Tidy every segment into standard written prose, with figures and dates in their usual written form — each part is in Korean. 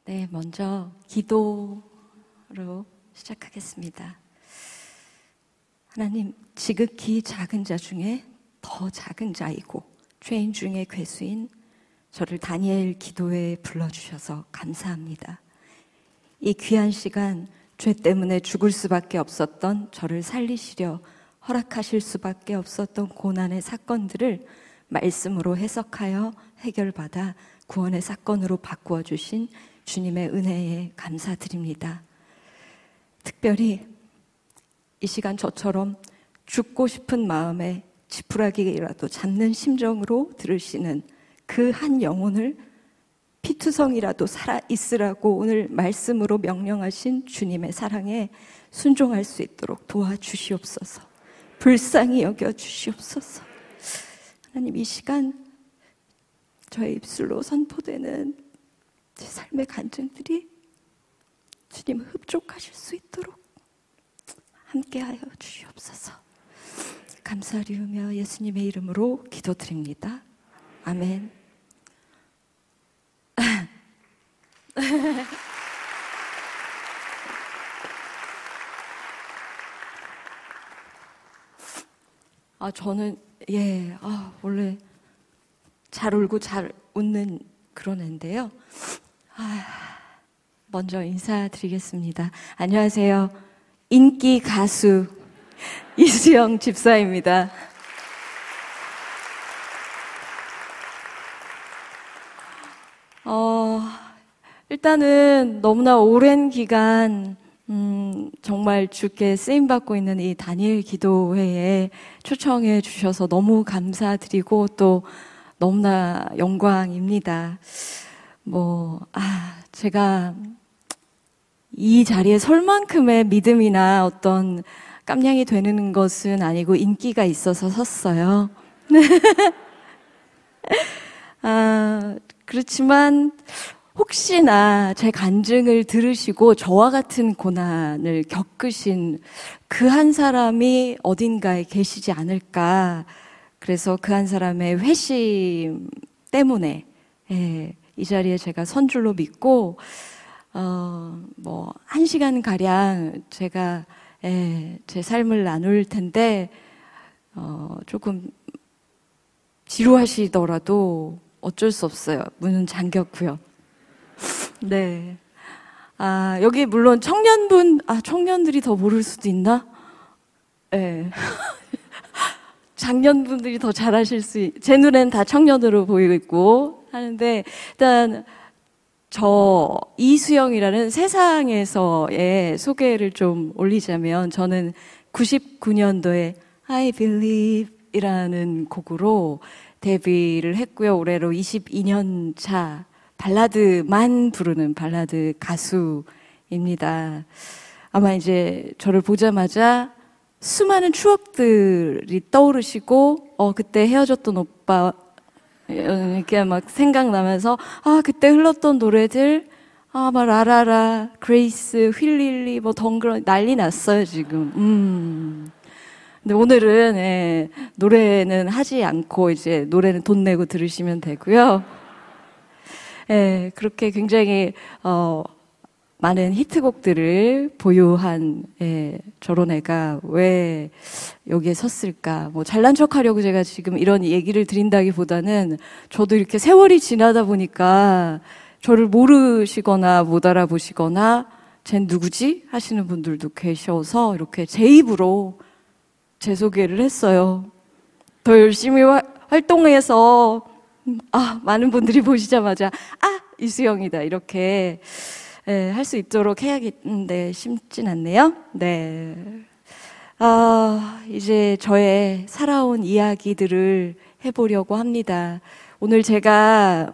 네, 먼저 기도로 시작하겠습니다. 하나님, 지극히 작은 자 중에 더 작은 자이고 죄인 중에 괴수인 저를 다니엘 기도회에 불러주셔서 감사합니다. 이 귀한 시간, 죄 때문에 죽을 수밖에 없었던 저를 살리시려 허락하실 수밖에 없었던 고난의 사건들을 말씀으로 해석하여 해결받아 구원의 사건으로 바꾸어 주신 주님의 은혜에 감사드립니다. 특별히 이 시간 저처럼 죽고 싶은 마음에 지푸라기라도 잡는 심정으로 들으시는 그 한 영혼을 피투성이라도 살아있으라고 오늘 말씀으로 명령하신 주님의 사랑에 순종할 수 있도록 도와주시옵소서. 불쌍히 여겨주시옵소서. 하나님, 이 시간 저의 입술로 선포되는 제 삶의 간증들이 주님 흡족하실 수 있도록 함께하여 주시옵소서. 감사드리며 예수님의 이름으로 기도드립니다. 아멘. 저는 원래 잘 울고 잘 웃는 그런 애인데요. 먼저 인사드리겠습니다. 안녕하세요. 인기 가수 이수영 집사입니다. 일단은 너무나 오랜 기간 정말 주께 쓰임받고 있는 이 다니엘 기도회에 초청해 주셔서 너무 감사드리고 또 너무나 영광입니다. 제가 이 자리에 설 만큼의 믿음이나 어떤 깜냥이 되는 것은 아니고 인기가 있어서 섰어요. 그렇지만 혹시나 제 간증을 들으시고 저와 같은 고난을 겪으신 그 한 사람이 어딘가에 계시지 않을까. 그래서 그 한 사람의 회심 때문에 이 자리에 제가 선 줄로 믿고 1시간가량 제가 제 삶을 나눌 텐데 조금 지루하시더라도 어쩔 수 없어요. 문은 잠겼고요. 네. 여기 물론 청년들이 더 모를 수도 있나? 네. 장년분들이 더 잘하실 제 눈엔 다 청년으로 보이고 있고 하는데, 일단 저 이수영이라는 세상에서의 소개를 좀 올리자면, 저는 99년도에 I Believe 이라는 곡으로 데뷔를 했고요. 올해로 22년 차 발라드만 부르는 발라드 가수입니다. 아마 이제 저를 보자마자 수많은 추억들이 떠오르시고 그때 헤어졌던 오빠 이렇게 막 생각나면서 그때 흘렀던 노래들 라라라, 그레이스, 휠릴리 덩그러니 난리 났어요 지금. 근데 오늘은 노래는 하지 않고 이제 노래는 돈 내고 들으시면 되고요. 그렇게 굉장히 많은 히트곡들을 보유한 저런 애가 왜 여기에 섰을까. 잘난 척하려고 제가 지금 이런 얘기를 드린다기보다는 저도 이렇게 세월이 지나다 보니까 저를 모르시거나 못 알아보시거나 쟨 누구지? 하시는 분들도 계셔서 이렇게 제 입으로 제 소개를 했어요. 더 열심히 활동해서 많은 분들이 보시자마자 이수영이다 이렇게 할 수 있도록 해야겠는데 쉽진 않네요. 네. 이제 저의 살아온 이야기들을 해보려고 합니다. 오늘 제가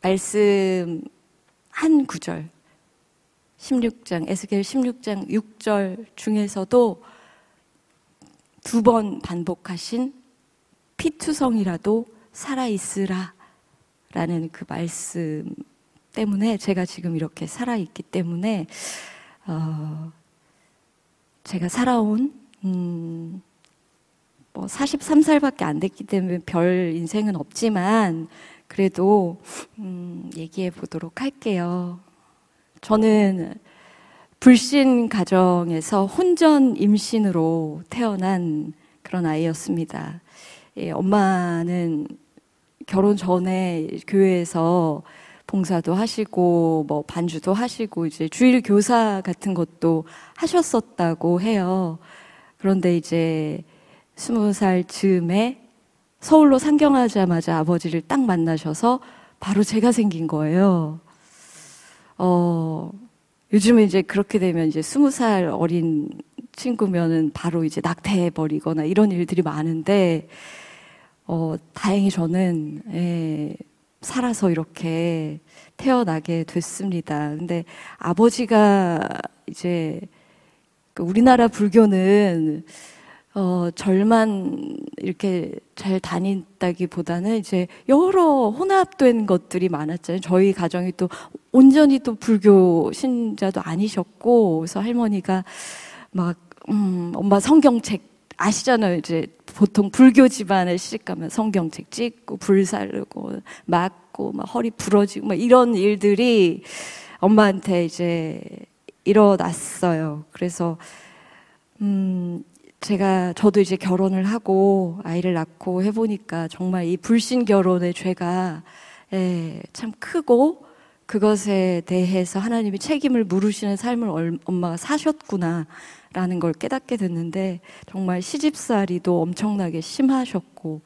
말씀 한 구절 16장 에스겔 16장 6절 중에서도 2번 반복하신 피투성이라도 살아있으라 라는 그 말씀 때문에 제가 지금 이렇게 살아있기 때문에 제가 살아온 43살밖에 안 됐기 때문에 별 인생은 없지만 그래도 얘기해 보도록 할게요. 저는 불신 가정에서 혼전 임신으로 태어난 그런 아이였습니다. 예, 엄마는 결혼 전에 교회에서 봉사도 하시고 뭐 반주도 하시고 이제 주일 교사 같은 것도 하셨었다고 해요. 그런데 이제 20살 즈음에 서울로 상경하자마자 아버지를 딱 만나셔서 바로 제가 생긴 거예요. 요즘은 이제 그렇게 되면 이제 20살 어린 친구면은 바로 이제 낙태해버리거나 이런 일들이 많은데, 다행히 저는, 예, 살아서 이렇게 태어나게 됐습니다. 근데 아버지가 이제, 우리나라 불교는, 절만 이렇게 잘 다닌다기보다는 이제 여러 혼합된 것들이 많았잖아요. 저희 가정이 또 온전히 또 불교 신자도 아니셨고, 그래서 할머니가 막, 엄마 성경책 아시잖아요. 이제 보통 불교 집안에 시집가면 성경책 찍고, 불 살르고, 맞고, 막 허리 부러지고, 막 이런 일들이 엄마한테 이제 일어났어요. 그래서, 저도 이제 결혼을 하고 아이를 낳고 해보니까 정말 이 불신 결혼의 죄가, 예, 참 크고 그것에 대해서 하나님이 책임을 물으시는 삶을 엄마가 사셨구나라는 걸 깨닫게 됐는데, 정말 시집살이도 엄청나게 심하셨고,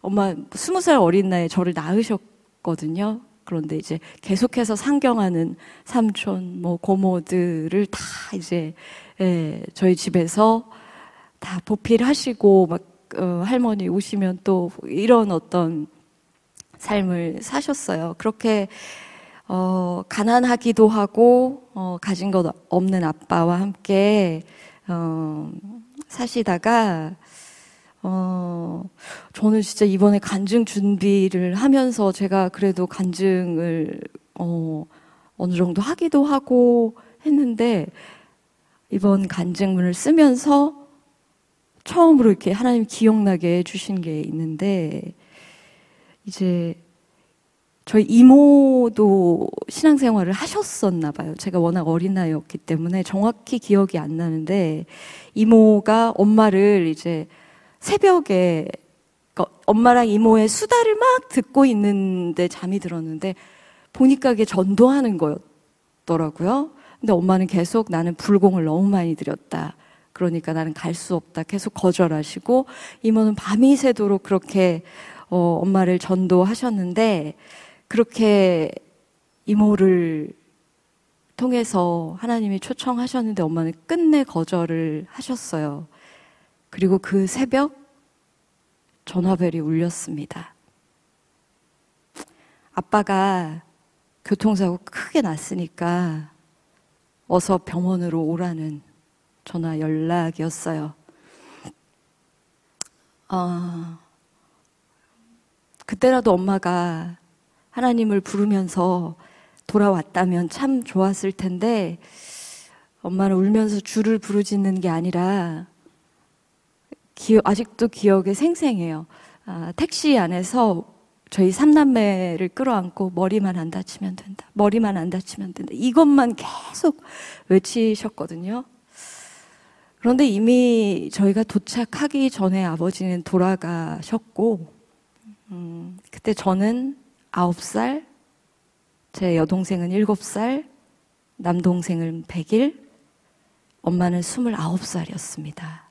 엄마 20살 어린 나이에 저를 낳으셨거든요. 그런데 이제 계속해서 상경하는 삼촌, 뭐 고모들을 다 이제, 예, 저희 집에서 다 보필하시고 막 할머니 오시면 또 이런 어떤 삶을 사셨어요. 그렇게 가난하기도 하고 가진 것 없는 아빠와 함께 사시다가 저는 진짜 이번에 간증 준비를 하면서 제가 그래도 간증을 어느 정도 하기도 하고 했는데, 이번 간증문을 쓰면서 처음으로 이렇게 하나님 기억나게 해주신 게 있는데, 이제 저희 이모도 신앙생활을 하셨었나 봐요. 제가 워낙 어린 나이였기 때문에 정확히 기억이 안 나는데, 이모가 엄마를 이제 새벽에, 그러니까 엄마랑 이모의 수다를 막 듣고 있는데 잠이 들었는데, 보니까 그게 전도하는 거였더라고요. 근데 엄마는 계속 나는 불공을 너무 많이 들였다, 그러니까 나는 갈 수 없다, 계속 거절하시고, 이모는 밤이 새도록 그렇게 엄마를 전도하셨는데, 그렇게 이모를 통해서 하나님이 초청하셨는데 엄마는 끝내 거절을 하셨어요. 그리고 그 새벽 전화벨이 울렸습니다. 아빠가 교통사고 크게 났으니까 어서 병원으로 오라는 전화 연락이었어요. 그때라도 엄마가 하나님을 부르면서 돌아왔다면 참 좋았을 텐데, 엄마는 울면서 주를 부르짖는 게 아니라, 아직도 기억에 생생해요. 택시 안에서 저희 삼남매를 끌어안고 머리만 안 다치면 된다, 머리만 안 다치면 된다, 이것만 계속 외치셨거든요. 그런데 이미 저희가 도착하기 전에 아버지는 돌아가셨고, 그때 저는 9살, 제 여동생은 7살, 남동생은 100일, 엄마는 29살이었습니다.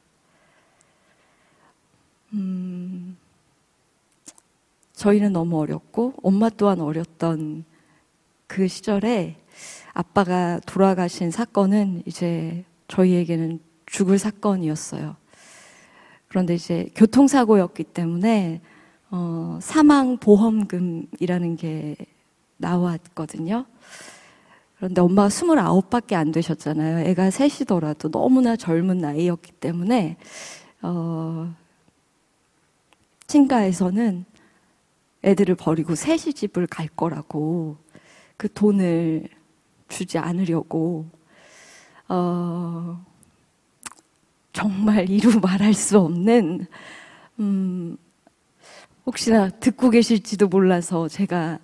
저희는 너무 어렸고 엄마 또한 어렸던 그 시절에 아빠가 돌아가신 사건은 이제 저희에게는 죽을 사건이었어요. 그런데 이제 교통사고였기 때문에 사망보험금이라는 게 나왔거든요. 그런데 엄마가 29밖에 안 되셨잖아요. 애가 셋이더라도 너무나 젊은 나이였기 때문에 친가에서는 애들을 버리고 셋이 집을 갈 거라고, 그 돈을 주지 않으려고 정말 이루 말할 수 없는 혹시나 듣고 계실지도 몰라서 제가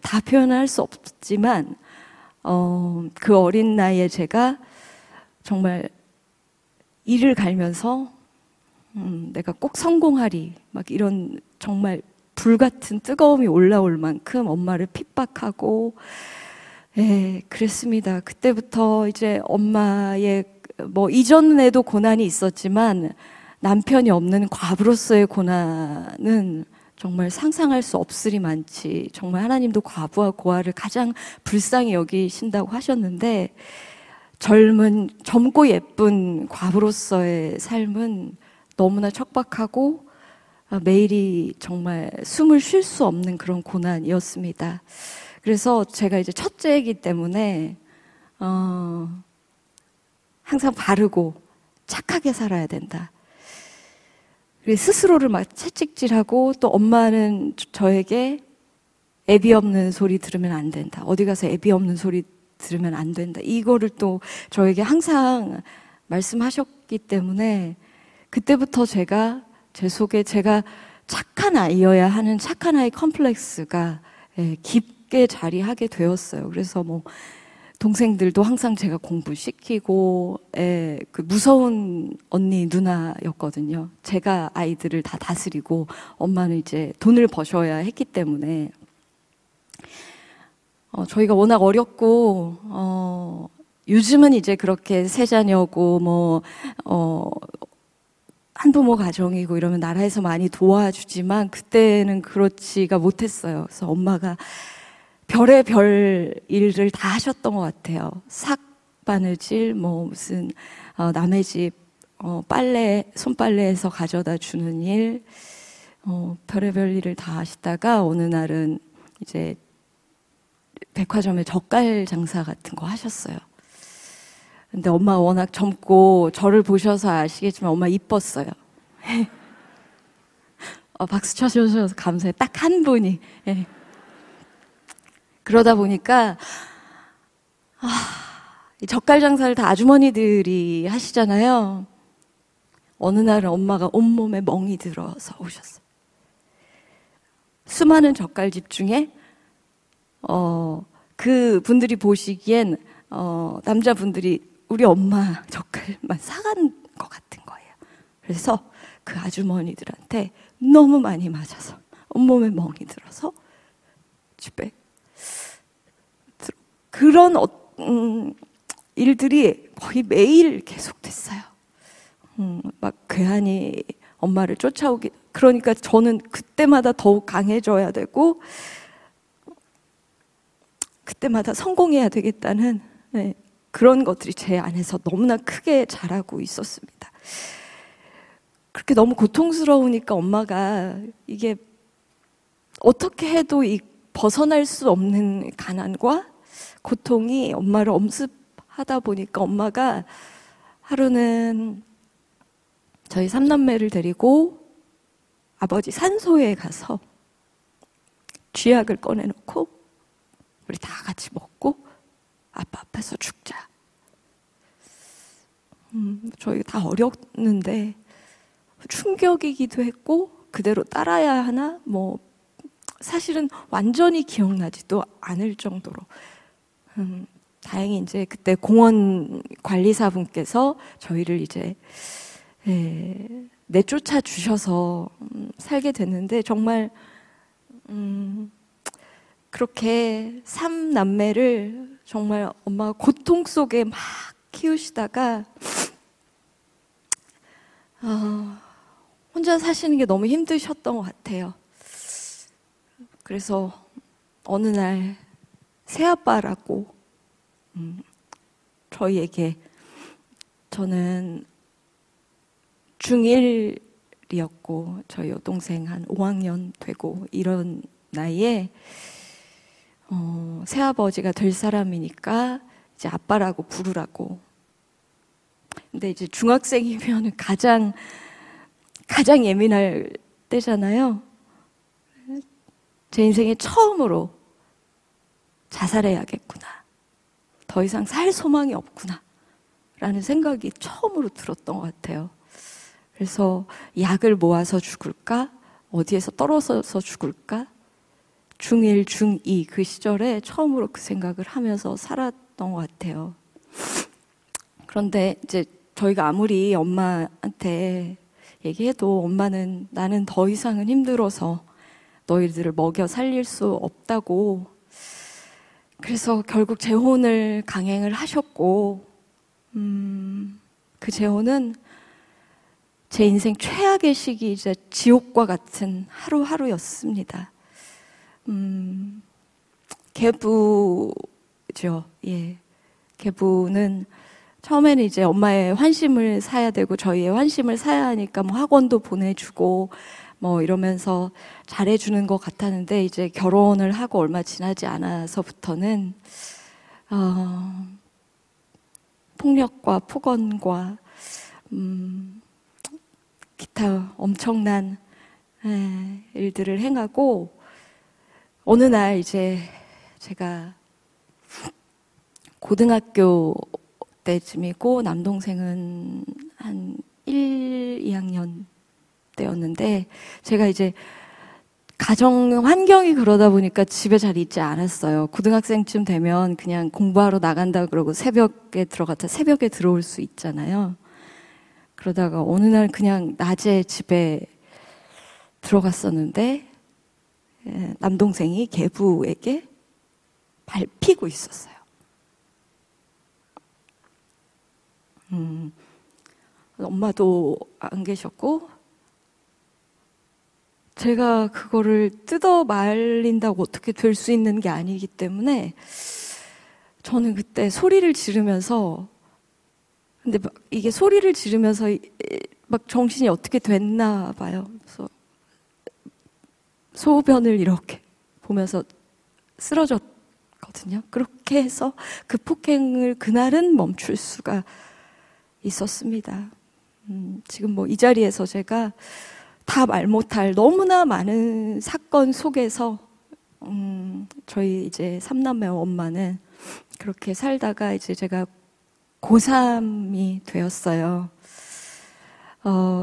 다 표현할 수 없지만 그 어린 나이에 제가 정말 이를 갈면서 내가 꼭 성공하리 막 이런 정말 불같은 뜨거움이 올라올 만큼 엄마를 핍박하고 그랬습니다. 그때부터 이제 엄마의 뭐 이전에도 고난이 있었지만 남편이 없는 과부로서의 고난은 정말 상상할 수 없으리 많지. 정말 하나님도 과부와 고아를 가장 불쌍히 여기신다고 하셨는데 젊고 예쁜 과부로서의 삶은 너무나 척박하고 매일이 정말 숨을 쉴 수 없는 그런 고난이었습니다. 그래서 제가 이제 첫째이기 때문에 항상 바르고 착하게 살아야 된다. 스스로를 막 채찍질하고 또 엄마는 저에게 애비 없는 소리 들으면 안 된다. 어디 가서 애비 없는 소리 들으면 안 된다. 이거를 또 저에게 항상 말씀하셨기 때문에 그때부터 제가 제 속에 제가 착한 아이여야 하는 착한 아이 컴플렉스가 깊게 자리하게 되었어요. 그래서 뭐 동생들도 항상 제가 공부시키고 그 무서운 언니 누나였거든요. 제가 아이들을 다 다스리고 엄마는 이제 돈을 버셔야 했기 때문에 저희가 워낙 어렸고 요즘은 이제 그렇게 세 자녀고 뭐 한부모 가정이고 이러면 나라에서 많이 도와주지만 그때는 그렇지가 못했어요. 그래서 엄마가 별의별 일을 다 하셨던 것 같아요. 삭바느질, 뭐 무슨 남의 집 손빨래해서 가져다 주는 일, 별의별 일을 다 하시다가 어느 날은 이제 백화점에 젓갈 장사 같은 거 하셨어요. 근데 엄마가 워낙 젊고 저를 보셔서 아시겠지만 엄마 이뻤어요. 박수 쳐주셔서 감사해요. 딱 한 분이. 그러다 보니까 이 젓갈 장사를 다 아주머니들이 하시잖아요. 어느 날은 엄마가 온몸에 멍이 들어서 오셨어요. 수많은 젓갈집 중에 그 분들이 보시기엔 남자분들이 우리 엄마 젓갈만 사간 것 같은 거예요. 그래서 그 아주머니들한테 너무 많이 맞아서 온몸에 멍이 들어서 집에 그런 일들이 거의 매일 계속됐어요. 막 괴한이 엄마를 쫓아오기, 그러니까 저는 그때마다 더욱 강해져야 되고 그때마다 성공해야 되겠다는 그런 것들이 제 안에서 너무나 크게 자라고 있었습니다. 그렇게 너무 고통스러우니까 엄마가 이게 어떻게 해도 벗어날 수 없는 가난과 고통이 엄마를 엄습하다 보니까 엄마가 하루는 저희 삼남매를 데리고 아버지 산소에 가서 쥐약을 꺼내놓고 우리 다 같이 먹고 아빠 앞에서 죽자. 저희가 다 어렸는데 충격이기도 했고 그대로 따라야 하나 뭐 사실은 완전히 기억나지도 않을 정도로 다행히 이제 그때 공원 관리사분께서 저희를 이제 내쫓아 주셔서 살게 됐는데 정말 그렇게 3남매를 정말 엄마가 고통 속에 막 키우시다가 혼자 사시는 게 너무 힘드셨던 것 같아요. 그래서 어느 날 새아빠라고 저희에게, 저는 중1이었고 저희 여동생 한 5학년 되고 이런 나이에 새아버지가 될 사람이니까 이제 아빠라고 부르라고. 근데 이제 중학생이면 가장 예민할 때잖아요. 제 인생에 처음으로 자살해야겠구나. 더 이상 살 소망이 없구나. 라는 생각이 처음으로 들었던 것 같아요. 그래서 약을 모아서 죽을까? 어디에서 떨어져서 죽을까? 중1, 중2 그 시절에 처음으로 그 생각을 하면서 살았던 것 같아요. 그런데 이제 저희가 아무리 엄마한테 얘기해도 엄마는 나는 더 이상은 힘들어서 너희들을 먹여 살릴 수 없다고, 그래서 결국 재혼을 강행을 하셨고, 그 재혼은 제 인생 최악의 시기이자 지옥과 같은 하루하루였습니다. 계부죠. 예. 계부는 처음에는 이제 엄마의 환심을 사야 되고 저희의 환심을 사야 하니까 뭐 학원도 보내주고 뭐 이러면서 잘해주는 것 같았는데, 이제 결혼을 하고 얼마 지나지 않아서부터는 폭력과 폭언과 기타 엄청난 일들을 행하고, 어느 날 이제 제가 고등학교 때쯤이고 남동생은 한 1, 2학년 때였는데, 제가 이제 가정 환경이 그러다 보니까 집에 잘 있지 않았어요. 고등학생쯤 되면 그냥 공부하러 나간다 그러고 새벽에 들어갔다 새벽에 들어올 수 있잖아요. 그러다가 어느 날 그냥 낮에 집에 들어갔었는데 남동생이 계부에게 밟히고 있었어요. 엄마도 안 계셨고, 제가 그거를 뜯어 말린다고 어떻게 될 수 있는 게 아니기 때문에 저는 그때 소리를 지르면서, 근데 막 이게 소리를 지르면서 막 정신이 어떻게 됐나 봐요. 그래서 소변을 이렇게 보면서 쓰러졌거든요. 그렇게 해서 그 폭행을 그날은 멈출 수가 있었습니다. 지금 뭐 이 자리에서 제가 다 말 못할 너무나 많은 사건 속에서 저희 이제 3남매 엄마는 그렇게 살다가 이제 제가 고3이 되었어요.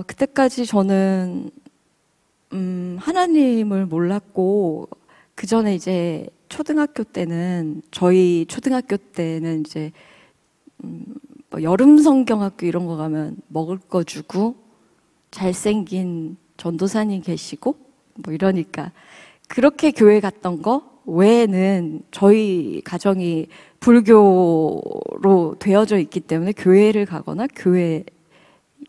그때까지 저는 하나님을 몰랐고, 그 전에 이제 초등학교 때는, 저희 초등학교 때는 이제 뭐 여름 성경학교 이런 거 가면 먹을 거 주고 잘생긴 전도사님 계시고 뭐 이러니까 그렇게 교회 갔던 거 외에는 저희 가정이 불교로 되어져 있기 때문에 교회를 가거나 교회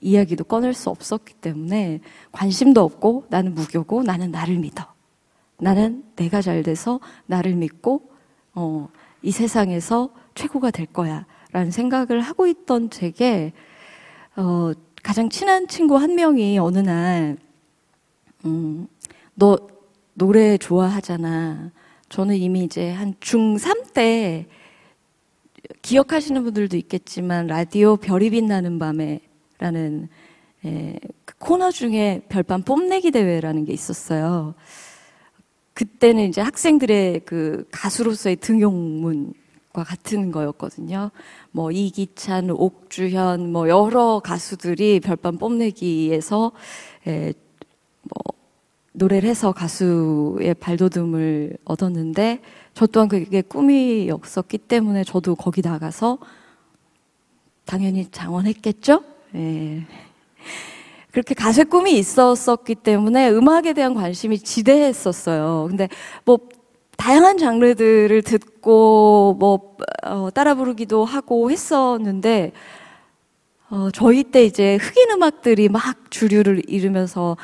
이야기도 꺼낼 수 없었기 때문에 관심도 없고, 나는 무교고 나는 나를 믿어, 나는 내가 잘 돼서 나를 믿고 이 세상에서 최고가 될 거야 라는 생각을 하고 있던 제게 가장 친한 친구 한 명이 어느 날 너 노래 좋아하잖아. 저는 이미 이제 한 중3 때, 기억하시는 분들도 있겠지만 라디오 별이 빛나는 밤에 라는 그 코너 중에 별밤 뽐내기 대회라는 게 있었어요. 그때는 이제 학생들의 그 가수로서의 등용문과 같은 거였거든요. 뭐 이기찬, 옥주현, 뭐 여러 가수들이 별밤 뽐내기에서 뭐 노래를 해서 가수의 발돋움을 얻었는데, 저 또한 그게 꿈이었었기 때문에 저도 거기 나가서 당연히 장원했겠죠? 예. 그렇게 가수의 꿈이 있었었기 때문에 음악에 대한 관심이 지대했었어요. 근데 뭐 다양한 장르들을 듣고 뭐 따라 부르기도 하고 했었는데, 저희 때 이제 흑인 음악들이 막 주류를 이루면서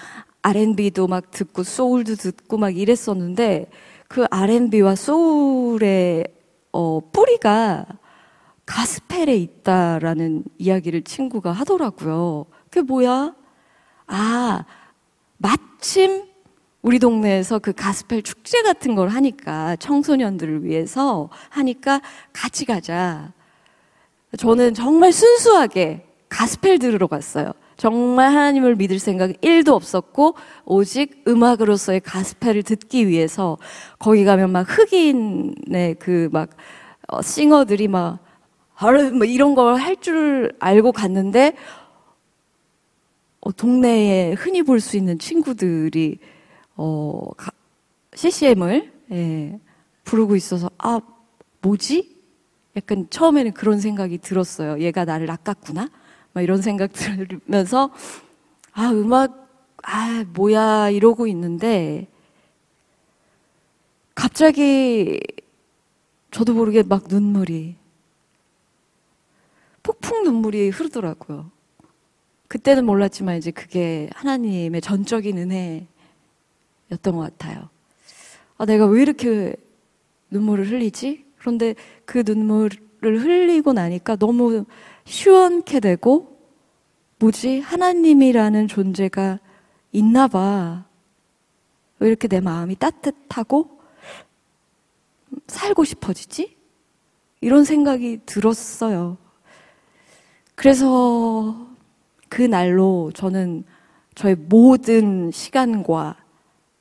R&B도 막 듣고 소울도 듣고 막 이랬었는데, 그 R&B와 소울의 뿌리가 가스펠에 있다라는 이야기를 친구가 하더라고요. 그게 뭐야? 아, 마침 우리 동네에서 그 가스펠 축제 같은 걸 하니까, 청소년들을 위해서 하니까 같이 가자. 저는 정말 순수하게 가스펠 들으러 갔어요. 정말 하나님을 믿을 생각 1도 없었고, 오직 음악으로서의 가스펠을 듣기 위해서 거기 가면 막 흑인의 그 막 싱어들이 막 뭐 이런 걸 할 줄 알고 갔는데, 동네에 흔히 볼 수 있는 친구들이 CCM을 부르고 있어서 뭐지? 약간 처음에는 그런 생각이 들었어요. 얘가 나를 낚았구나? 막 이런 생각 들으면서 음악 뭐야 이러고 있는데 갑자기 저도 모르게 막 폭풍 눈물이 흐르더라고요. 그때는 몰랐지만 이제 그게 하나님의 전적인 은혜였던 것 같아요. 내가 왜 이렇게 눈물을 흘리지? 그런데 그 눈물을 흘리고 나니까 너무 시원케 되고 뭐지? 하나님이라는 존재가 있나 봐. 왜 이렇게 내 마음이 따뜻하고 살고 싶어지지? 이런 생각이 들었어요. 그래서 그 날로 저는 저의 모든 시간과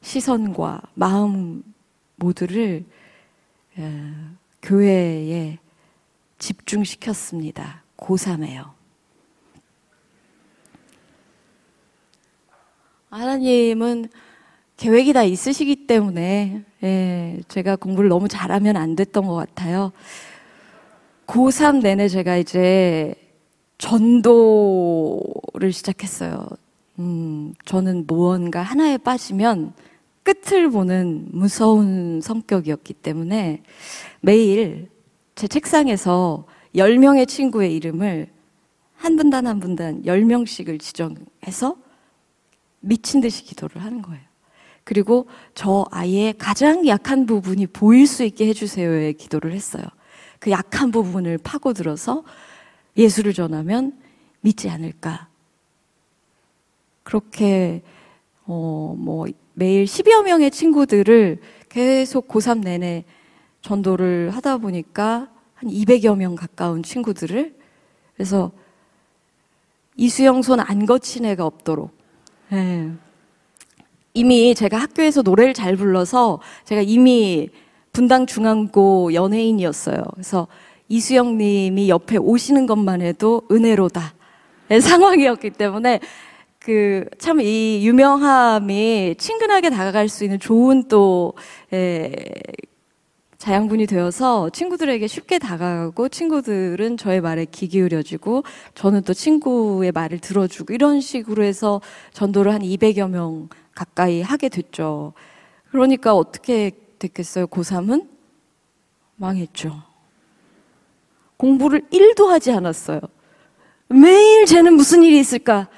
시선과 마음 모두를 교회에 집중시켰습니다. 고3에요. 하나님은 계획이 다 있으시기 때문에 제가 공부를 너무 잘하면 안 됐던 것 같아요. 고3 내내 제가 이제 전도를 시작했어요. 저는 무언가 하나에 빠지면 끝을 보는 무서운 성격이었기 때문에 매일 제 책상에서 10명의 친구의 이름을 한 분단 한 분단 10명씩을 지정해서 미친 듯이 기도를 하는 거예요. 그리고 저 아이의 가장 약한 부분이 보일 수 있게 해주세요의 기도를 했어요. 그 약한 부분을 파고들어서 예수를 전하면 믿지 않을까. 그렇게 매일 10여 명의 친구들을 계속 고3 내내 전도를 하다 보니까 한 200여 명 가까운 친구들을, 그래서 이수영 손 안 거친 애가 없도록. 이미 제가 학교에서 노래를 잘 불러서 제가 이미 분당 중앙고 연예인이었어요. 그래서 이수영 님이 옆에 오시는 것만 해도 은혜로다 상황이었기 때문에 참 이 유명함이 친근하게 다가갈 수 있는 좋은 또 자양분이 되어서 친구들에게 쉽게 다가가고 친구들은 저의 말에 귀 기울여주고 저는 또 친구의 말을 들어주고 이런 식으로 해서 전도를 한 200여 명 가까이 하게 됐죠. 그러니까 어떻게 됐겠어요? 고3은 망했죠. 공부를 1도 하지 않았어요. 매일 쟤는 무슨 일이 있을까?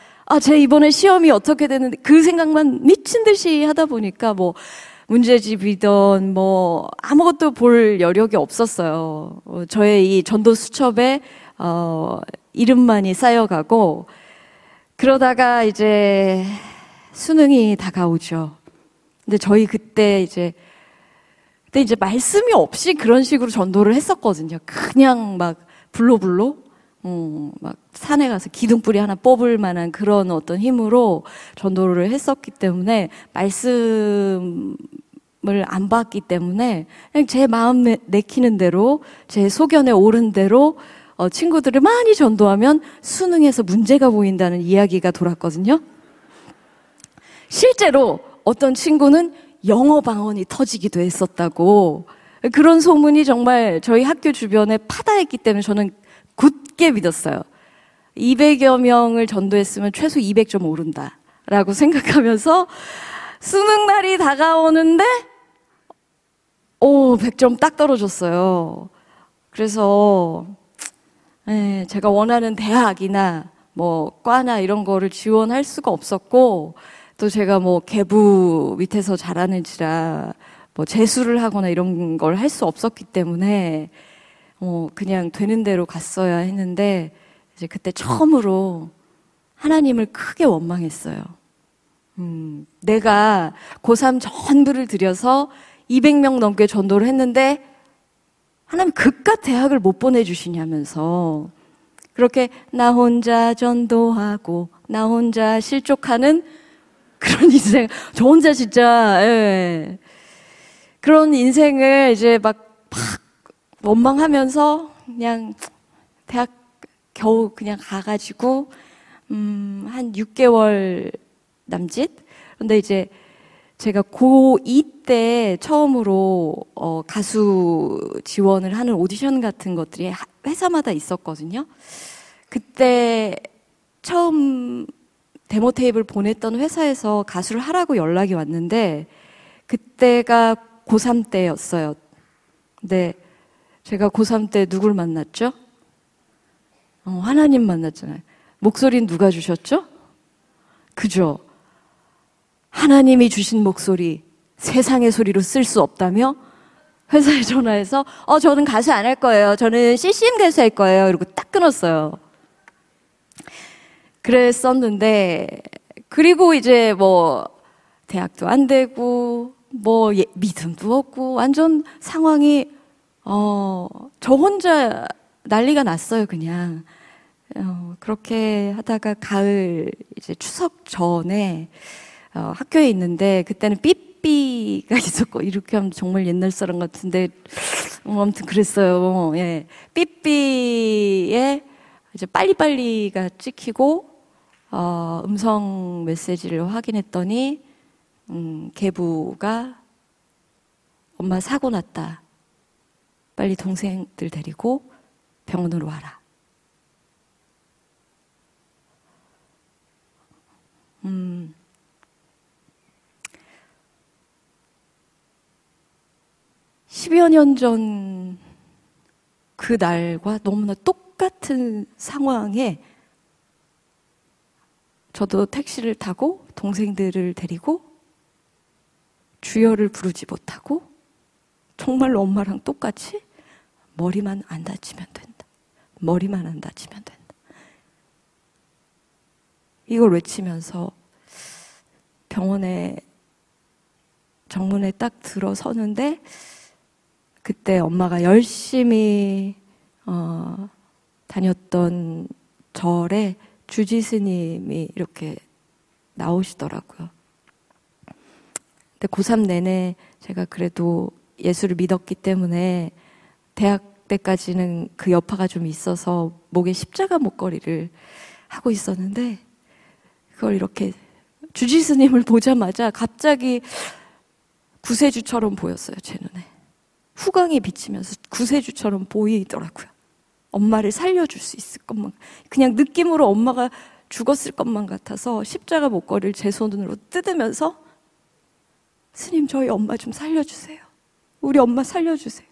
쟤 이번에 시험이 어떻게 되는데 그 생각만 미친 듯이 하다 보니까 문제집이던 아무것도 볼 여력이 없었어요. 저의 이 전도 수첩에 이름만이 쌓여가고 그러다가 이제 수능이 다가오죠. 근데 저희 그때 이제 말씀이 없이 그런 식으로 전도를 했었거든요. 그냥 불로불로 산에 가서 기둥뿌리 하나 뽑을 만한 그런 어떤 힘으로 전도를 했었기 때문에 말씀을 안 받기 때문에 그냥 제 마음 내키는 대로 제 소견에 오른 대로 친구들을 많이 전도하면 수능에서 문제가 보인다는 이야기가 돌았거든요. 실제로 어떤 친구는 영어 방언이 터지기도 했었다고, 그런 소문이 정말 저희 학교 주변에 파다했기 때문에 저는 굳게 믿었어요. 200여 명을 전도했으면 최소 200점 오른다라고 생각하면서 수능 날이 다가오는데 100점 딱 떨어졌어요. 그래서 제가 원하는 대학이나 과나 이런 거를 지원할 수가 없었고, 또 제가 계부 밑에서 자라는지라 재수를 하거나 이런 걸 할 수 없었기 때문에 그냥 되는 대로 갔어야 했는데, 이제 그때 처음으로 하나님을 크게 원망했어요. 내가 고3 전부를 들여서 200명 넘게 전도를 했는데 하나님 그깟 대학을 못 보내주시냐면서 그렇게 나 혼자 전도하고 나 혼자 실족하는 그런 인생, 저 혼자 진짜 그런 인생을 이제 막 원망하면서 그냥 대학 겨우 그냥 가가지고 한 6개월 남짓. 그런데 이제 제가 고2 때 처음으로 가수 지원을 하는 오디션 같은 것들이 회사마다 있었거든요. 그때 처음 데모 테이프를 보냈던 회사에서 가수를 하라고 연락이 왔는데 그때가 고3 때였어요. 근데 제가 고3 때 누굴 만났죠? 하나님 만났잖아요. 목소리는 누가 주셨죠? 그죠? 하나님이 주신 목소리, 세상의 소리로 쓸 수 없다며 회사에 전화해서 저는 가수 안 할 거예요. 저는 CCM 가수 할 거예요. 이러고 딱 끊었어요. 그랬었는데 그리고 이제 뭐 대학도 안 되고 뭐 믿음도 없고 완전 상황이 저 혼자 난리가 났어요. 그냥 그렇게 하다가 가을 이제 추석 전에 학교에 있는데 그때는 삐삐가 있었고 이렇게 하면 정말 옛날 사람 같은데 아무튼 그랬어요. 예. 삐삐에 이제 빨리빨리가 찍히고 음성 메시지를 확인했더니 계부가 엄마 사고 났다. 빨리 동생들 데리고 병원으로 와라. 10여 년 전 그 날과 너무나 똑같은 상황에 저도 택시를 타고 동생들을 데리고 주여를 부르지 못하고 정말로 엄마랑 똑같이 머리만 안 다치면 된다. 머리만 안 다치면 된다. 이걸 외치면서 병원에 정문에 딱 들어서는데 그때 엄마가 열심히 다녔던 절에 주지스님이 이렇게 나오시더라고요. 근데 고3 내내 제가 그래도 예수를 믿었기 때문에 대학 때까지는 그 여파가 좀 있어서 목에 십자가 목걸이를 하고 있었는데 그걸 이렇게 주지스님을 보자마자 갑자기 구세주처럼 보였어요. 제 눈에. 후광이 비치면서 구세주처럼 보이더라고요. 엄마를 살려줄 수 있을 것만, 그냥 느낌으로 엄마가 죽었을 것만 같아서 십자가 목걸이를 제 손으로 뜯으면서 스님 저희 엄마 좀 살려주세요. 우리 엄마 살려주세요.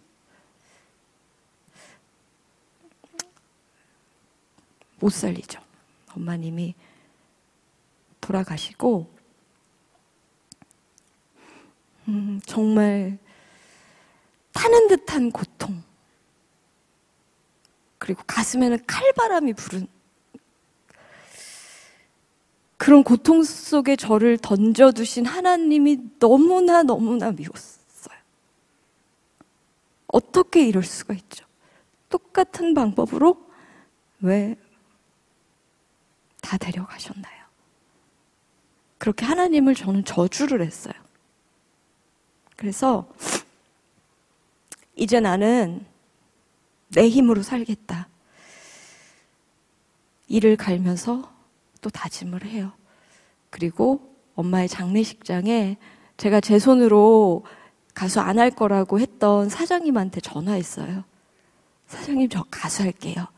못 살리죠. 엄마님이 돌아가시고 정말 타는 듯한 고통 그리고 가슴에는 칼바람이 부른 그런 고통 속에 저를 던져두신 하나님이 너무나 미웠어요. 어떻게 이럴 수가 있죠? 똑같은 방법으로 왜 다 데려가셨나요? 그렇게 하나님을 저는 저주를 했어요. 그래서 이제 나는 내 힘으로 살겠다. 이를 갈면서 또 다짐을 해요. 그리고 엄마의 장례식장에 제가 제 손으로 가수 안 할 거라고 했던 사장님한테 전화했어요. 사장님 저 가수할게요.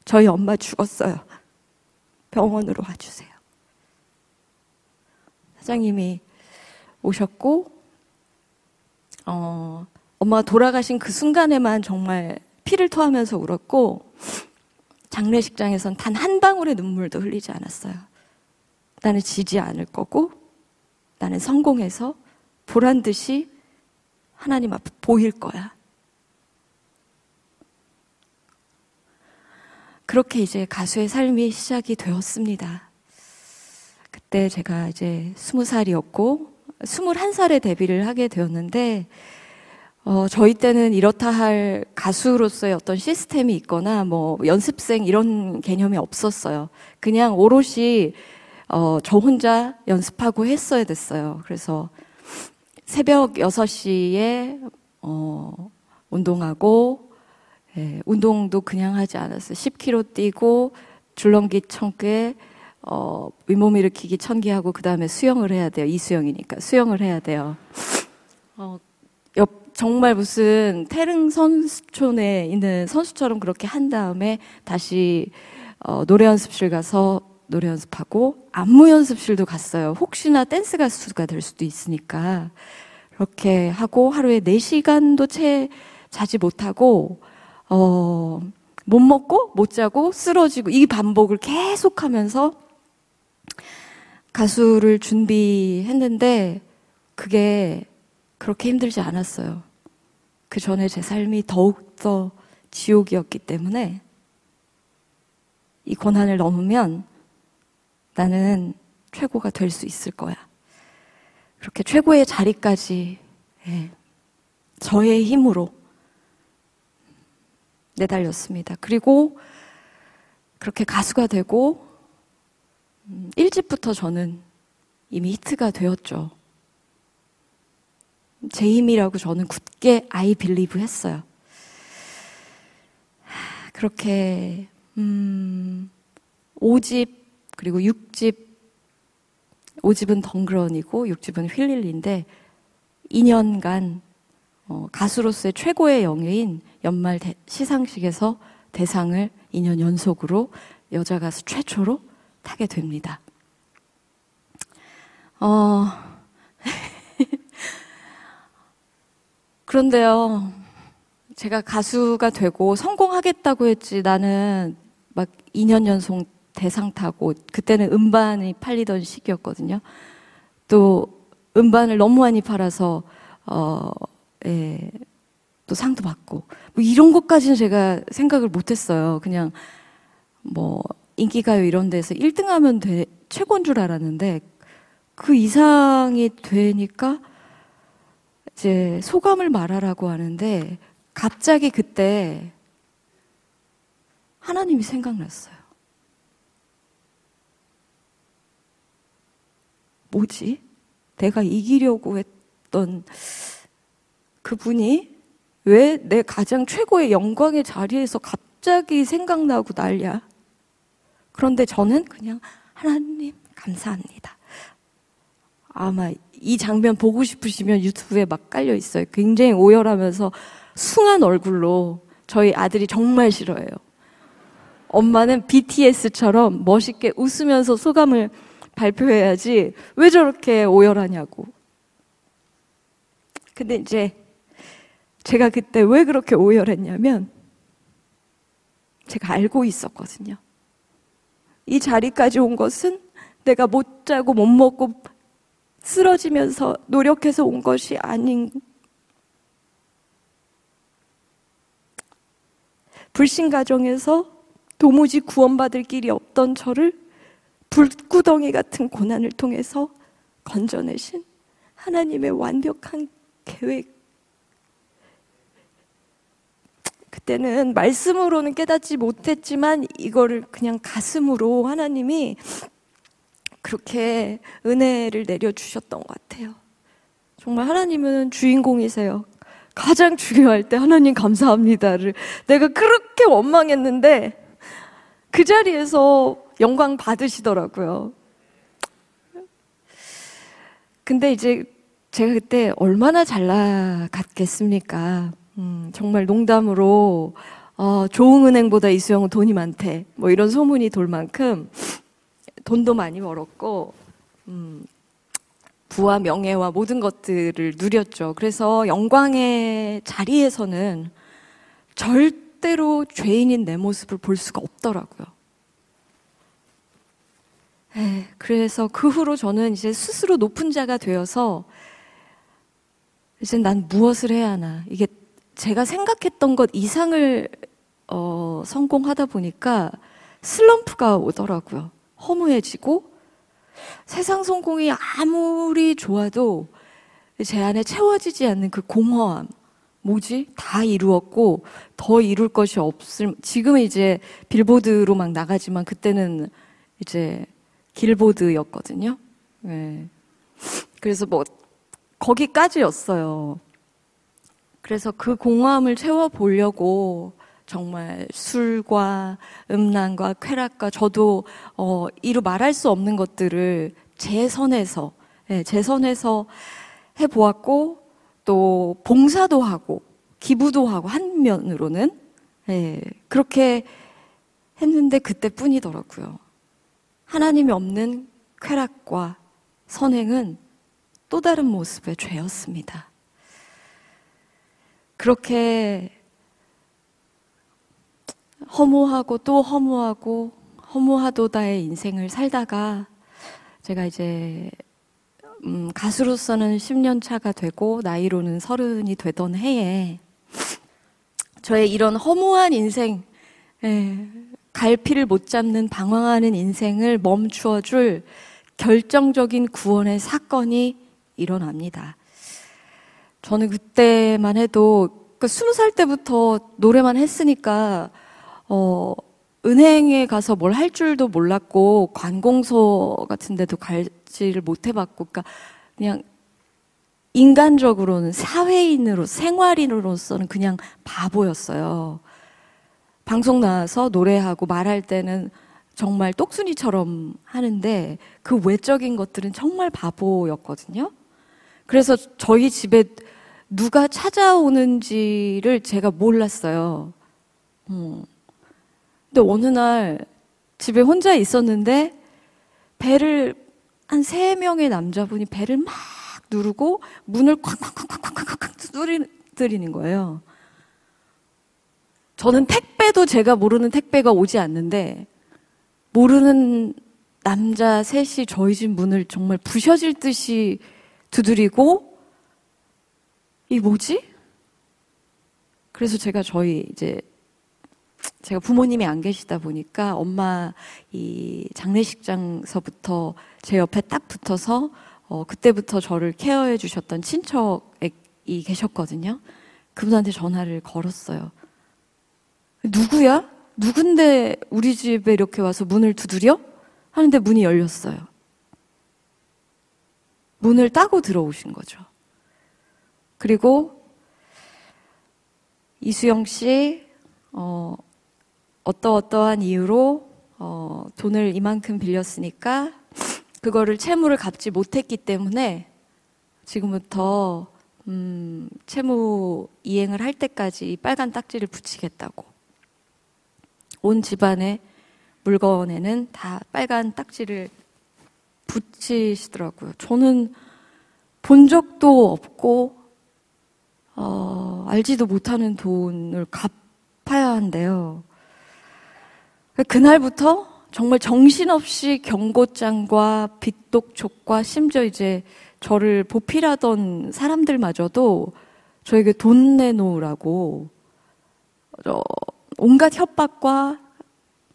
저희 엄마 죽었어요. 병원으로 와주세요. 사장님이 오셨고 엄마가 돌아가신 그 순간에만 정말 피를 토하면서 울었고 장례식장에선 단 한 방울의 눈물도 흘리지 않았어요. 나는 지지 않을 거고 나는 성공해서 보란 듯이 하나님 앞에 보일 거야. 그렇게 이제 가수의 삶이 시작이 되었습니다. 그때 제가 이제 20살이었고 21살에 데뷔를 하게 되었는데 저희 때는 이렇다 할 가수로서의 어떤 시스템이 있거나 뭐 연습생 이런 개념이 없었어요. 그냥 오롯이 저 혼자 연습하고 했어야 됐어요. 그래서 새벽 6시에 운동하고 운동도 그냥 하지 않았어요. 10km 뛰고 줄넘기 청구에 윗몸 일으키기 1000개 하고 그 다음에 수영을 해야 돼요. 이수영이니까 수영을 해야 돼요. 정말 무슨 태릉 선수촌에 있는 선수처럼 그렇게 한 다음에 다시 노래 연습실 가서 노래 연습하고 안무 연습실도 갔어요. 혹시나 댄스 가수가 될 수도 있으니까 그렇게 하고 하루에 4시간도 채 자지 못하고 못 먹고 못 자고 쓰러지고 이 반복을 계속하면서 가수를 준비했는데 그게 그렇게 힘들지 않았어요. 그 전에 제 삶이 더욱더 지옥이었기 때문에 이 고난을 넘으면 나는 최고가 될 수 있을 거야. 그렇게 최고의 자리까지 저의 힘으로 내달렸습니다. 그리고 그렇게 가수가 되고 1집부터 저는 이미 히트가 되었죠. 제 힘이라고 저는 굳게 I believe 했어요. 그렇게 5집 그리고 6집 5집은 덩그러니고 6집은 휠릴리인데 2년간 가수로서의 최고의 영예인 연말 시상식에서 대상을 2년 연속으로 여자 가수 최초로 타게 됩니다. 그런데요, 제가 가수가 되고 성공하겠다고 했지 나는 막 2년 연속 대상 타고 그때는 음반이 팔리던 시기였거든요. 또 음반을 너무 많이 팔아서 또 상도 받고 뭐 이런 것까지는 제가 생각을 못했어요. 그냥 뭐 인기가요 이런 데서 1등하면 최고인 줄 알았는데 그 이상이 되니까 이제 소감을 말하라고 하는데 갑자기 그때 하나님이 생각났어요. 뭐지? 내가 이기려고 했던 그분이 왜 내 가장 최고의 영광의 자리에서 갑자기 생각나고 난리야? 그런데 저는 그냥 하나님 감사합니다. 아마 이 장면 보고 싶으시면 유튜브에 막 깔려 있어요. 굉장히 오열하면서 숭한 얼굴로 저희 아들이 정말 싫어해요. 엄마는 BTS처럼 멋있게 웃으면서 소감을 발표해야지 왜 저렇게 오열하냐고. 근데 이제 제가 그때 왜 그렇게 오열했냐면 제가 알고 있었거든요. 이 자리까지 온 것은 내가 못 자고 못 먹고 쓰러지면서 노력해서 온 것이 아닌 불신 가정에서 도무지 구원받을 길이 없던 저를 불구덩이 같은 고난을 통해서 건져내신 하나님의 완벽한 계획. 그때는 말씀으로는 깨닫지 못했지만 이거를 그냥 가슴으로 하나님이 그렇게 은혜를 내려주셨던 것 같아요. 정말 하나님은 주인공이세요. 가장 중요할 때 하나님 감사합니다를 내가 그렇게 원망했는데 그 자리에서 영광 받으시더라고요. 근데 이제 제가 그때 얼마나 잘 나갔겠습니까? 정말 농담으로 조흥은행보다 이수영은 돈이 많대 뭐 이런 소문이 돌 만큼 돈도 많이 벌었고 부와 명예와 모든 것들을 누렸죠. 그래서 영광의 자리에서는 절대로 죄인인 내 모습을 볼 수가 없더라고요. 그래서 그 후로 저는 이제 스스로 높은 자가 되어서 이제 난 무엇을 해야 하나. 이게 제가 생각했던 것 이상을 성공하다 보니까 슬럼프가 오더라고요. 허무해지고 세상 성공이 아무리 좋아도 제 안에 채워지지 않는 그 공허함. 뭐지? 다 이루었고 더 이룰 것이 없을. 지금은 이제 빌보드로 막 나가지만 그때는 이제 길보드였거든요. 네. 그래서 뭐 거기까지였어요. 그래서 그 공허함을 채워보려고 정말 술과 음란과 쾌락과 저도 이루 말할 수 없는 것들을 제 선에서 해보았고, 또 봉사도 하고 기부도 하고 한 면으로는 그렇게 했는데 그때뿐이더라고요. 하나님이 없는 쾌락과 선행은 또 다른 모습의 죄였습니다. 그렇게 허무하고 또 허무하고 허무하도다의 인생을 살다가 제가 이제 가수로서는 10년 차가 되고 나이로는 30이 되던 해에 저의 이런 허무한 인생, 갈피를 못 잡는 방황하는 인생을 멈추어 줄 결정적인 구원의 사건이 일어납니다. 저는 그때만 해도 20살 때부터 노래만 했으니까 은행에 가서 뭘 할 줄도 몰랐고 관공서 같은 데도 갈지를 못 해봤고, 그러니까 그냥 인간적으로는 사회인으로 생활인으로서는 그냥 바보였어요. 방송 나와서 노래하고 말할 때는 정말 똑순이처럼 하는데 그 외적인 것들은 정말 바보였거든요. 그래서 저희 집에 누가 찾아오는지를 제가 몰랐어요. 근데 어느 날 집에 혼자 있었는데 배를 한 3명의 남자분이 배를 막 누르고 문을 쾅쾅쾅쾅쾅쾅 두드리는 거예요. 저는 택배도 제가 모르는 택배가 오지 않는데 모르는 남자 셋이 저희 집 문을 정말 부셔질 듯이 두드리고, 이 뭐지? 그래서 제가 제가 부모님이 안 계시다 보니까 엄마 이 장례식장서부터 제 옆에 딱 붙어서 그때부터 저를 케어해 주셨던 친척이 계셨거든요. 그분한테 전화를 걸었어요. 누구야? 누군데 우리 집에 이렇게 와서 문을 두드려? 하는데 문이 열렸어요. 문을 따고 들어오신 거죠. 그리고 이수영 씨 어떠한 이유로 돈을 이만큼 빌렸으니까 그거를 채무를 갚지 못했기 때문에 지금부터 채무 이행을 할 때까지 빨간 딱지를 붙이겠다고. 온 집안의 물건에는 다 빨간 딱지를 붙이시더라고요. 저는 본 적도 없고 알지도 못하는 돈을 갚아야 한대요. 그날부터 정말 정신없이 경고장과 빚독촉과 심지어 이제 저를 보필하던 사람들마저도 저에게 돈 내놓으라고 온갖 협박과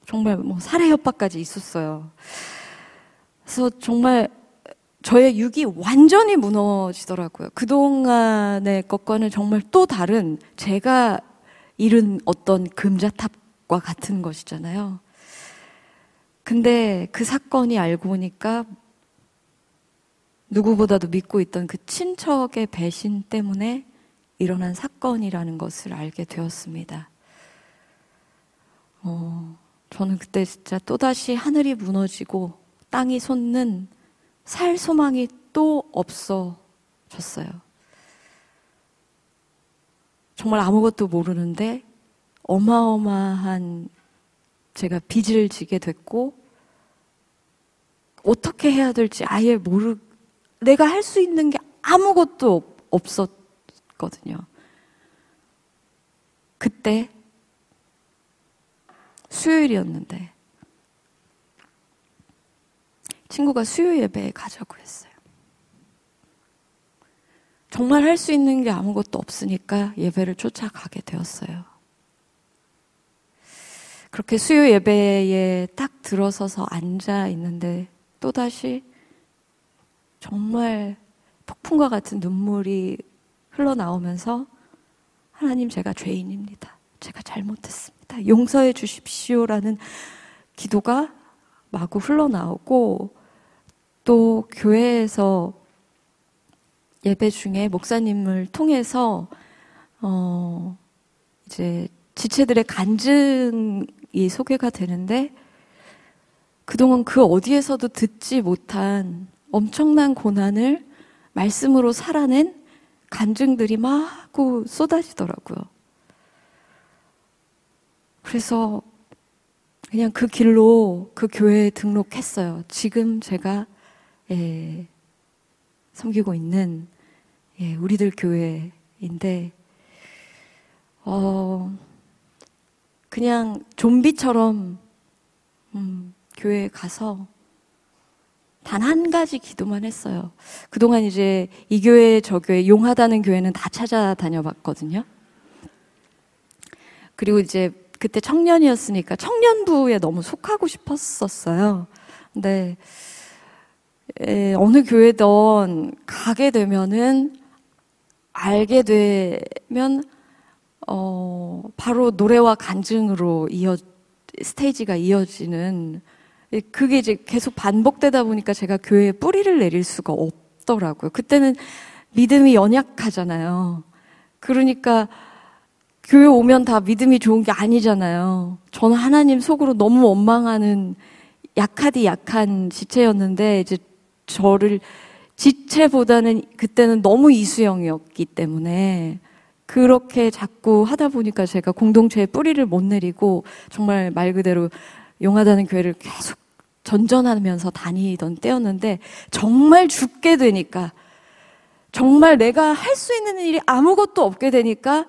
정말 살해 협박까지 있었어요. 그래서 정말 저의 육이 완전히 무너지더라고요. 그동안의 것과는 정말 또 다른 제가 잃은 어떤 금자탑과 같은 것이잖아요. 근데 그 사건이 알고 보니까 누구보다도 믿고 있던 그 친척의 배신 때문에 일어난 사건이라는 것을 알게 되었습니다. 저는 그때 진짜 또다시 하늘이 무너지고 땅이 솟는 살 소망이 또 없어졌어요. 정말 아무것도 모르는데 어마어마한 제가 빚을 지게 됐고 어떻게 해야 될지 아예 내가 할 수 있는 게 아무것도 없었거든요. 그때 수요일이었는데 친구가 수요 예배에 가자고 했어요. 정말 할 수 있는 게 아무것도 없으니까 예배를 쫓아가게 되었어요. 그렇게 수요 예배에 딱 들어서서 앉아 있는데 또다시 정말 폭풍과 같은 눈물이 흘러나오면서 하나님, 제가 죄인입니다. 제가 잘못했습니다. 용서해 주십시오라는 기도가 마구 흘러나오고, 또 교회에서 예배 중에 목사님을 통해서 이제 지체들의 간증이 소개가 되는데 그동안 그 어디에서도 듣지 못한 엄청난 고난을 말씀으로 살아낸 간증들이 마구 쏟아지더라고요. 그래서 그냥 그 길로 그 교회에 등록했어요. 지금 제가 섬기고 있는 우리들 교회인데 그냥 좀비처럼 교회에 가서 단 한 가지 기도만 했어요. 그동안 이제 이 교회 저 교회 용하다는 교회는 다 찾아다녀봤거든요. 그리고 이제 그때 청년이었으니까 청년부에 너무 속하고 싶었었어요. 근데 어느 교회든 가게 되면은 알게 되면 바로 노래와 간증으로 스테이지가 이어지는, 그게 이제 계속 반복되다 보니까 제가 교회에 뿌리를 내릴 수가 없더라고요. 그때는 믿음이 연약하잖아요. 그러니까 교회 오면 다 믿음이 좋은 게 아니잖아요. 저는 하나님 속으로 너무 원망하는 약하디 약한 지체였는데, 이제 저를 지체보다는 그때는 너무 이수영이었기 때문에 그렇게 자꾸 하다 보니까 제가 공동체에 뿌리를 못 내리고 정말 말 그대로 용하다는 교회를 계속 전전하면서 다니던 때였는데, 정말 죽게 되니까, 정말 내가 할 수 있는 일이 아무것도 없게 되니까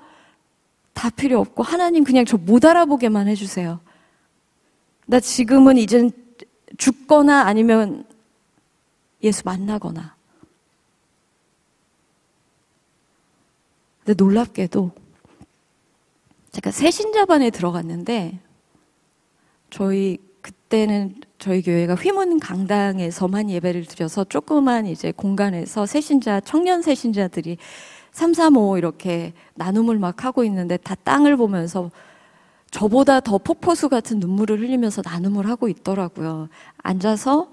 다 필요 없고 하나님 그냥 저 못 알아보게만 해주세요. 나 지금은 이젠 죽거나 아니면 예수 만나거나. 근데 놀랍게도 제가 새신자반에 들어갔는데, 그때는 저희 교회가 휘문 강당에서만 예배를 드려서 조그만 이제 공간에서 청년 새신자들이 3, 4, 5 이렇게 나눔을 막 하고 있는데, 다 땅을 보면서 저보다 더 폭포수 같은 눈물을 흘리면서 나눔을 하고 있더라고요. 앉아서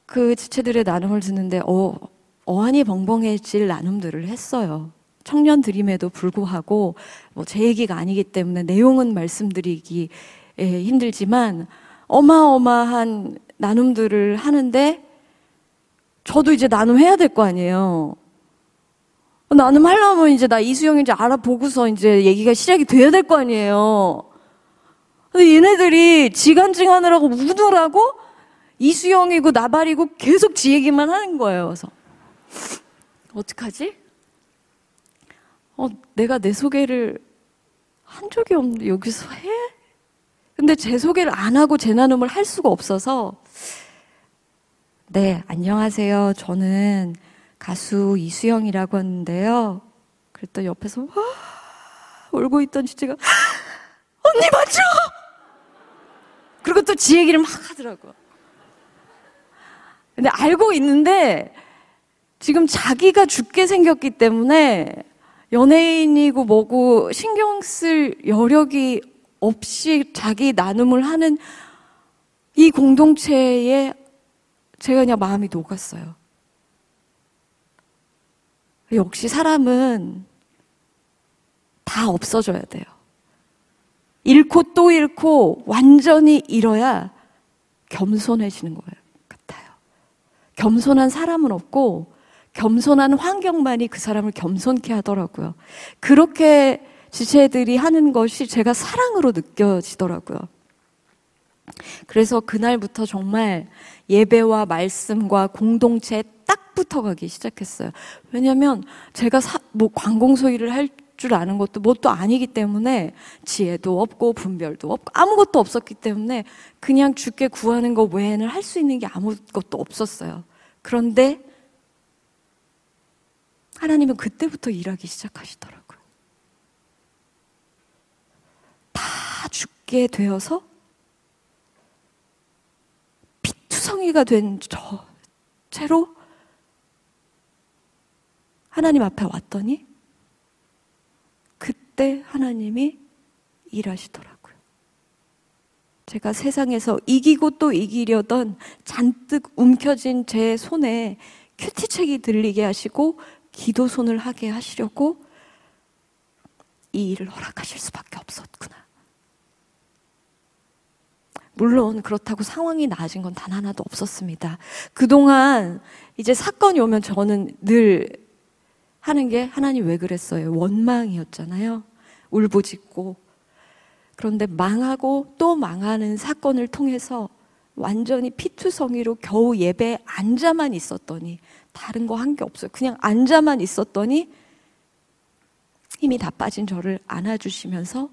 그 지체들의 나눔을 듣는데 어안이 벙벙해질 나눔들을 했어요. 청년들임에도 불구하고 제 얘기가 아니기 때문에 내용은 말씀드리기 힘들지만 어마어마한 나눔들을 하는데, 저도 이제 나눔해야 될 거 아니에요. 나눔하려면 이제 나 이수영인지 알아보고서 이제 얘기가 시작이 돼야 될 거 아니에요. 근데 얘네들이 지간증하느라고 우느라고 이수영이고 나발이고 계속 지 얘기만 하는 거예요. 그래서 어떡하지? 내가 내 소개를 한 적이 없는데 여기서 해? 근데 제 소개를 안 하고 제 나눔을 할 수가 없어서, 네, 안녕하세요. 저는 가수 이수영이라고 하는데요. 그랬더니 옆에서 와 울고 있던 지체가 언니 맞죠? 그리고 또 지 얘기를 막 하더라고요. 근데 알고 있는데 지금 자기가 죽게 생겼기 때문에 연예인이고 뭐고 신경 쓸 여력이 없이 자기 나눔을 하는 이 공동체에 제가 그냥 마음이 녹았어요. 역시 사람은 다 없어져야 돼요. 잃고 또 잃고 완전히 잃어야 겸손해지는 거예요. 같아요. 겸손한 사람은 없고 겸손한 환경만이 그 사람을 겸손케 하더라고요. 그렇게 지체들이 하는 것이 제가 사랑으로 느껴지더라고요. 그래서 그날부터 정말 예배와 말씀과 공동체에 딱 붙어가기 시작했어요. 왜냐하면 제가 관공서 일을 할 줄 아는 것도 뭣도 아니기 때문에, 지혜도 없고 분별도 없고 아무것도 없었기 때문에 그냥 주께 구하는 것 외에는 할 수 있는 게 아무것도 없었어요. 그런데 하나님은 그때부터 일하기 시작하시더라고요. 다 죽게 되어서 피투성이가 된 채로 하나님 앞에 왔더니 그때 하나님이 일하시더라고요. 제가 세상에서 이기고 또 이기려던 잔뜩 움켜진 제 손에 큐티책이 들리게 하시고 기도손을 하게 하시려고 이 일을 허락하실 수밖에 없었구나. 물론 그렇다고 상황이 나아진 건 단 하나도 없었습니다. 그동안 이제 사건이 오면 저는 늘 하는 게 하나님 왜 그랬어요? 원망이었잖아요. 울부짖고. 그런데 망하고 또 망하는 사건을 통해서 완전히 피투성이로 겨우 예배에 앉아만 있었더니 다른 거 한 게 없어요. 그냥 앉아만 있었더니 힘이 다 빠진 저를 안아주시면서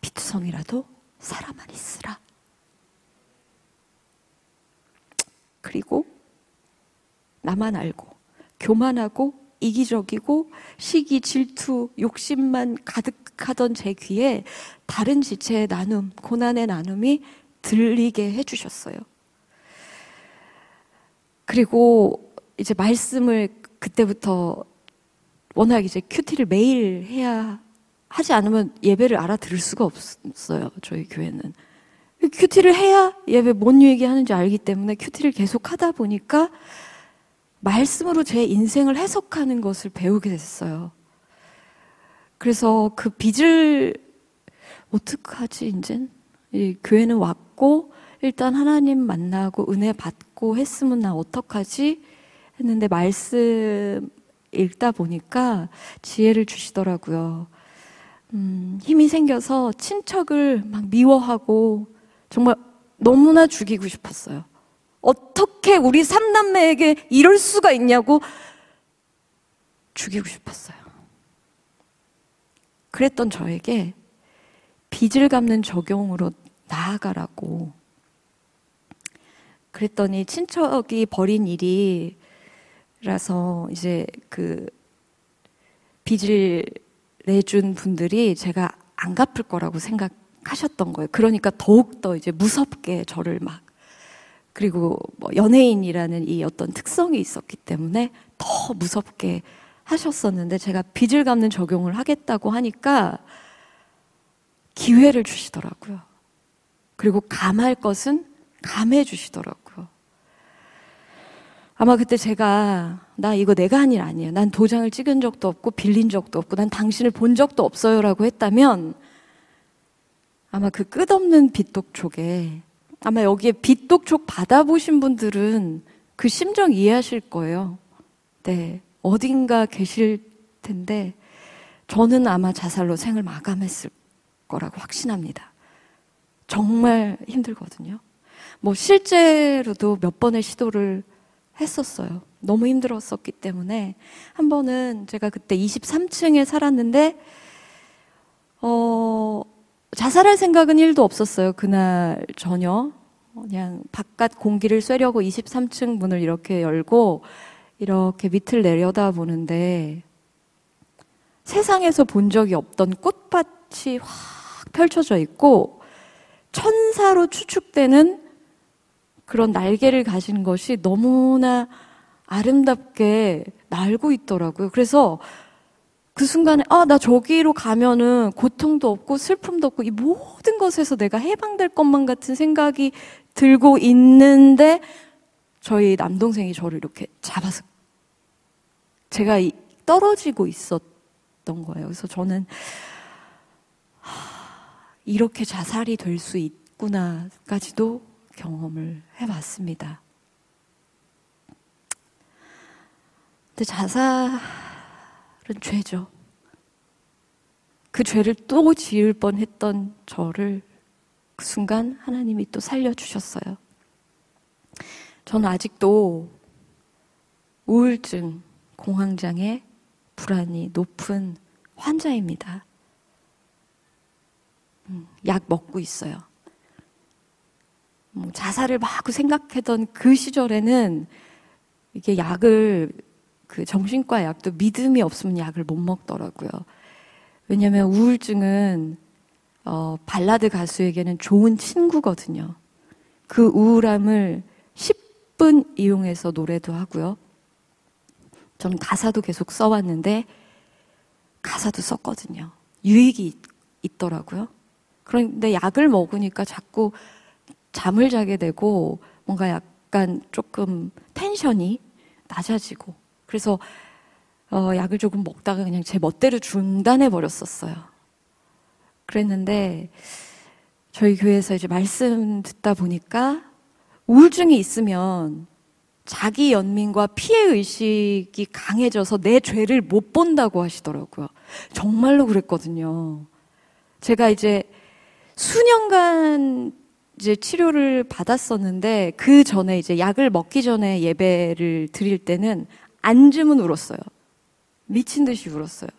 피투성이라도 살아만 있으라. 그리고 나만 알고 교만하고 이기적이고 시기, 질투, 욕심만 가득하던 제 귀에 다른 지체의 나눔, 고난의 나눔이 들리게 해주셨어요. 그리고 이제 말씀을 그때부터 워낙 이제 큐티를 매일 해야 하지 않으면 예배를 알아들을 수가 없어요. 저희 교회는. 큐티를 해야 예배 뭔 얘기하는지 알기 때문에 큐티를 계속 하다 보니까 말씀으로 제 인생을 해석하는 것을 배우게 됐어요. 그래서 그 빚을 어떡하지 이젠? 이 교회는 왔고 일단 하나님 만나고 은혜 받고 했으면 나 어떡하지? 했는데 말씀 읽다 보니까 지혜를 주시더라고요. 힘이 생겨서 친척을 막 미워하고 정말 너무나 죽이고 싶었어요. 어떻게 우리 삼남매에게 이럴 수가 있냐고 죽이고 싶었어요. 그랬던 저에게 빚을 갚는 적용으로 나아가라고. 그랬더니 친척이 벌인 일이라서 이제 그 빚을 내준 분들이 제가 안 갚을 거라고 생각하셨던 거예요. 그러니까 더욱더 이제 무섭게 저를 막, 그리고 뭐 연예인이라는 이 어떤 특성이 있었기 때문에 더 무섭게 하셨었는데 제가 빚을 갚는 적용을 하겠다고 하니까 기회를 주시더라고요. 그리고 감할 것은 감해 주시더라고요. 아마 그때 제가 나 이거 내가 한 일 아니에요. 난 도장을 찍은 적도 없고 빌린 적도 없고 난 당신을 본 적도 없어요 라고 했다면 아마 그 끝없는 빚독촉에 아마 여기에 빚독촉 받아보신 분들은 그 심정 이해하실 거예요. 네, 어딘가 계실 텐데 저는 아마 자살로 생을 마감했을 거라고 확신합니다. 정말 힘들거든요. 뭐 실제로도 몇 번의 시도를 했었어요. 너무 힘들었었기 때문에 한 번은 제가 그때 23층에 살았는데 자살할 생각은 1도 없었어요. 그날 저녁 그냥 바깥 공기를 쐬려고 23층 문을 이렇게 열고 이렇게 밑을 내려다보는데 세상에서 본 적이 없던 꽃밭이 확 펼쳐져 있고 천사로 추측되는 그런 날개를 가진 것이 너무나 아름답게 날고 있더라고요. 그래서 그 순간에 나 저기로 가면은 고통도 없고 슬픔도 없고 이 모든 것에서 내가 해방될 것만 같은 생각이 들고 있는데 저희 남동생이 저를 이렇게 잡아서 제가 떨어지고 있었던 거예요. 그래서 저는 이렇게 자살이 될 수 있구나까지도 경험을 해봤습니다. 근데 자살은 죄죠. 그 죄를 또 지을 뻔했던 저를 그 순간 하나님이 또 살려주셨어요. 저는 아직도 우울증, 공황장애, 불안이 높은 환자입니다. 약 먹고 있어요. 자살을 막 생각하던 그 시절에는 이게 약을 그 정신과 약도 믿음이 없으면 약을 못 먹더라고요. 왜냐하면 우울증은 발라드 가수에게는 좋은 친구거든요. 그 우울함을 10분 이용해서 노래도 하고요. 저는 가사도 계속 써왔는데 가사도 썼거든요. 유익이 있더라고요. 그런데 약을 먹으니까 자꾸 잠을 자게 되고 뭔가 약간 조금 텐션이 낮아지고 그래서 약을 조금 먹다가 그냥 제 멋대로 중단해 버렸었어요. 그랬는데 저희 교회에서 이제 말씀 듣다 보니까 우울증이 있으면 자기 연민과 피해 의식이 강해져서 내 죄를 못 본다고 하시더라고요. 정말로 그랬거든요. 제가 이제 수년간 이제 치료를 받았었는데 그 전에 이제 약을 먹기 전에 예배를 드릴 때는 앉으면 울었어요. 미친 듯이 울었어요.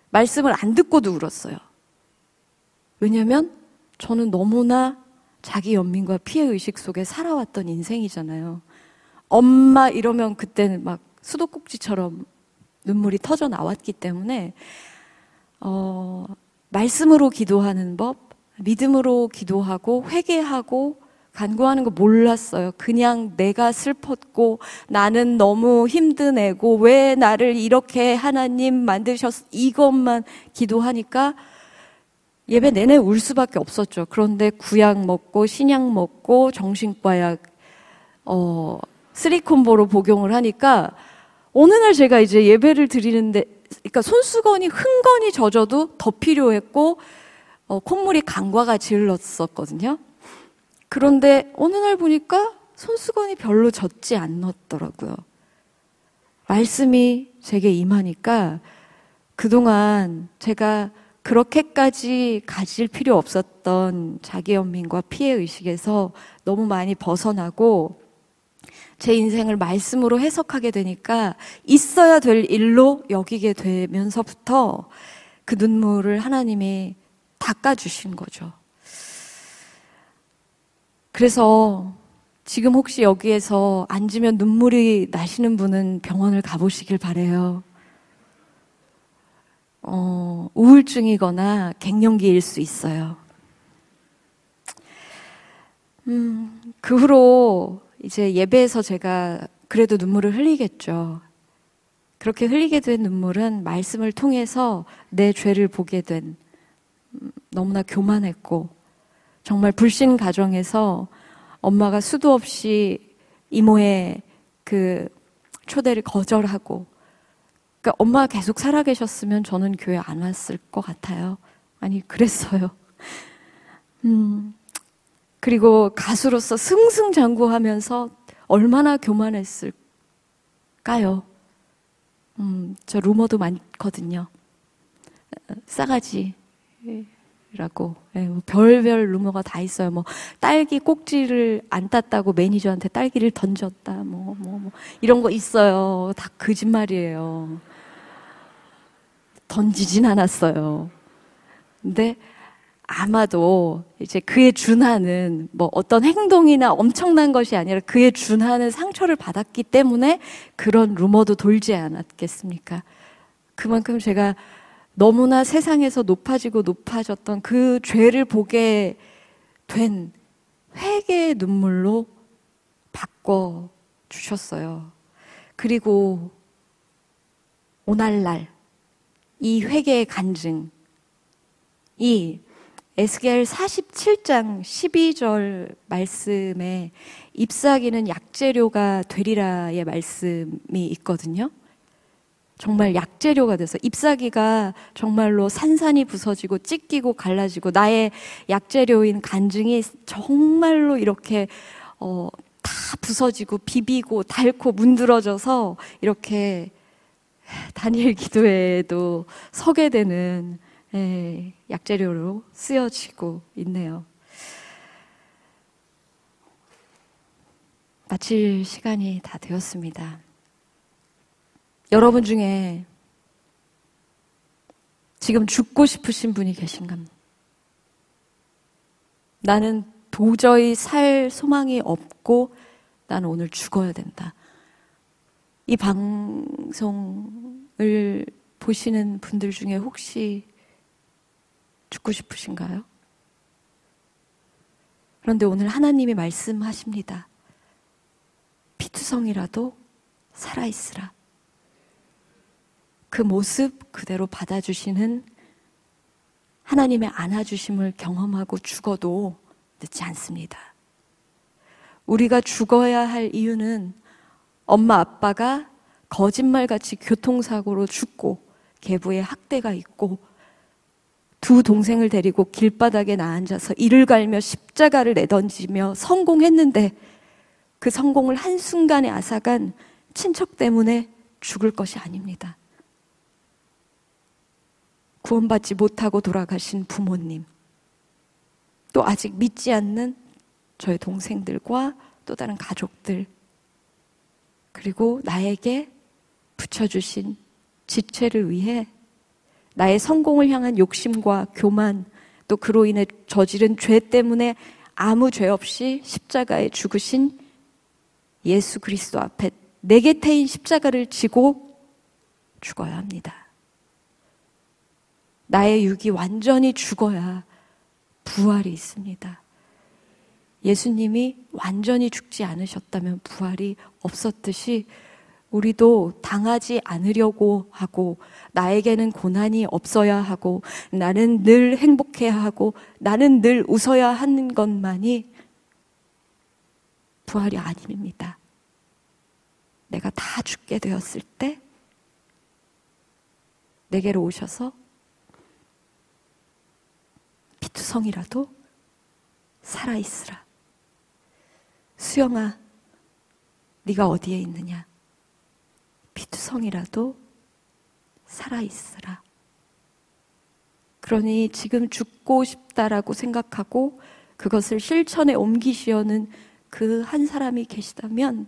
말씀을 안 듣고도 울었어요. 왜냐면 저는 너무나 자기 연민과 피해 의식 속에 살아왔던 인생이잖아요. 엄마 이러면 그때는 막 수도꼭지처럼 눈물이 터져 나왔기 때문에 말씀으로 기도하는 법, 믿음으로 기도하고 회개하고 간구하는 거 몰랐어요. 그냥 내가 슬펐고 나는 너무 힘든 애고 왜 나를 이렇게 하나님 만드셨 이것만 기도하니까 예배 내내 울 수밖에 없었죠. 그런데 구약 먹고 신약 먹고 정신과약 3콤보로 복용을 하니까 어느 날 제가 이제 예배를 드리는데 그러니까 손수건이 흥건히 젖어도 더 필요했고 콧물이 강과 같이 흘렀었거든요. 그런데 어느 날 보니까 손수건이 별로 젖지 않았더라고요. 말씀이 제게 임하니까 그동안 제가 그렇게까지 가질 필요 없었던 자기 연민과 피해 의식에서 너무 많이 벗어나고 제 인생을 말씀으로 해석하게 되니까 있어야 될 일로 여기게 되면서부터 그 눈물을 하나님이 닦아주신 거죠. 그래서 지금 혹시 여기에서 앉으면 눈물이 나시는 분은 병원을 가보시길 바래요. 우울증이거나 갱년기일 수 있어요. 그 후로 이제 예배에서 제가 그래도 눈물을 흘리겠죠. 그렇게 흘리게 된 눈물은 말씀을 통해서 내 죄를 보게 된 너무나 교만했고 정말 불신 가정에서 엄마가 수도 없이 이모의 그 초대를 거절하고 그러니까 엄마가 계속 살아계셨으면 저는 교회 안 왔을 것 같아요. 아니 그랬어요. 그리고 가수로서 승승장구하면서 얼마나 교만했을까요? 저 루머도 많거든요. 싸가지라고 뭐 별별 루머가 다 있어요. 뭐 딸기 꼭지를 안 땄다고 매니저한테 딸기를 던졌다. 뭐 이런 거 있어요. 다 거짓말이에요. 던지진 않았어요. 근데 아마도 이제 그에 준하는 뭐 어떤 행동이나 엄청난 것이 아니라 그에 준하는 상처를 받았기 때문에 그런 루머도 돌지 않았겠습니까? 그만큼 제가 너무나 세상에서 높아졌던 그 죄를 보게 된 회개의 눈물로 바꿔주셨어요. 그리고 오늘날 이 회개의 간증이 에스겔 47장 12절 말씀에 잎사귀는 약재료가 되리라의 말씀이 있거든요. 정말 약재료가 돼서 잎사귀가 정말로 산산이 부서지고 찢기고 갈라지고 나의 약재료인 간증이 정말로 이렇게 다 부서지고 비비고 닳고 문드러져서 이렇게 다니엘 기도회에도 서게 되는 약재료로 쓰여지고 있네요. 마칠 시간이 다 되었습니다. 여러분 중에 지금 죽고 싶으신 분이 계신가? 나는 도저히 살 소망이 없고 나는 오늘 죽어야 된다. 이 방송을 보시는 분들 중에 혹시 죽고 싶으신가요? 그런데 오늘 하나님이 말씀하십니다. 피투성이라도 살아있으라. 그 모습 그대로 받아주시는 하나님의 안아주심을 경험하고 죽어도 늦지 않습니다. 우리가 죽어야 할 이유는 엄마 아빠가 거짓말같이 교통사고로 죽고 계부에 학대가 있고 두 동생을 데리고 길바닥에 나앉아서 이를 갈며 십자가를 내던지며 성공했는데 그 성공을 한순간에 앗아간 친척 때문에 죽을 것이 아닙니다. 구원받지 못하고 돌아가신 부모님, 또 아직 믿지 않는 저의 동생들과 또 다른 가족들, 그리고 나에게 붙여주신 지체를 위해 나의 성공을 향한 욕심과 교만, 또 그로 인해 저지른 죄 때문에 아무 죄 없이 십자가에 죽으신 예수 그리스도 앞에 내게 태인 십자가를 지고 죽어야 합니다. 나의 육이 완전히 죽어야 부활이 있습니다. 예수님이 완전히 죽지 않으셨다면 부활이 없었듯이 우리도 당하지 않으려고 하고 나에게는 고난이 없어야 하고 나는 늘 행복해야 하고 나는 늘 웃어야 하는 것만이 부활이 아닙니다. 내가 다 죽게 되었을 때 내게로 오셔서 피투성이라도 살아있으라. 수영아, 네가 어디에 있느냐? 피투성이라도 살아있으라. 그러니 지금 죽고 싶다라고 생각하고 그것을 실천에 옮기시려는 그 한 사람이 계시다면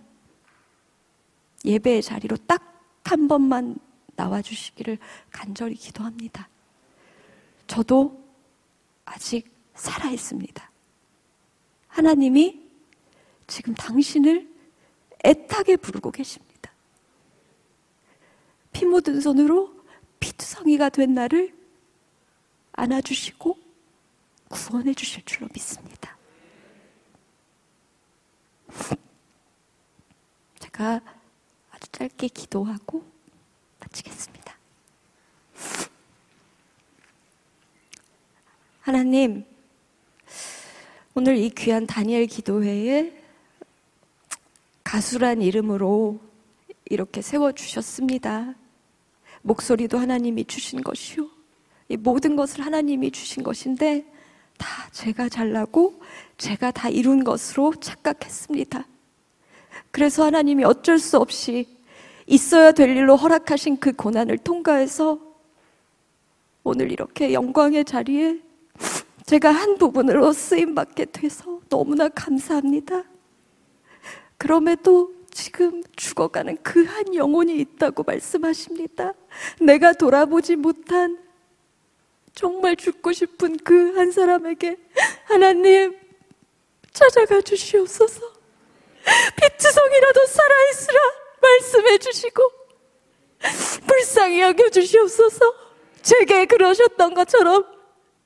예배의 자리로 딱 한 번만 나와주시기를 간절히 기도합니다. 저도 아직 살아있습니다. 하나님이 지금 당신을 애타게 부르고 계십니다. 피 묻은 손으로 피투성이가 된 나를 안아주시고 구원해 주실 줄로 믿습니다. 제가 아주 짧게 기도하고 마치겠습니다. 하나님, 오늘 이 귀한 다니엘 기도회에 가수란 이름으로 이렇게 세워주셨습니다. 목소리도 하나님이 주신 것이요, 이 모든 것을 하나님이 주신 것인데 다 제가 잘나고 제가 다 이룬 것으로 착각했습니다. 그래서 하나님이 어쩔 수 없이 있어야 될 일로 허락하신 그 고난을 통과해서 오늘 이렇게 영광의 자리에 제가 한 부분으로 쓰임받게 돼서 너무나 감사합니다. 그럼에도 지금 죽어가는 그 한 영혼이 있다고 말씀하십니다. 내가 돌아보지 못한 정말 죽고 싶은 그 한 사람에게 하나님 찾아가 주시옵소서. 피투성이라도 살아있으라 말씀해 주시고 불쌍히 여겨 주시옵소서. 제게 그러셨던 것처럼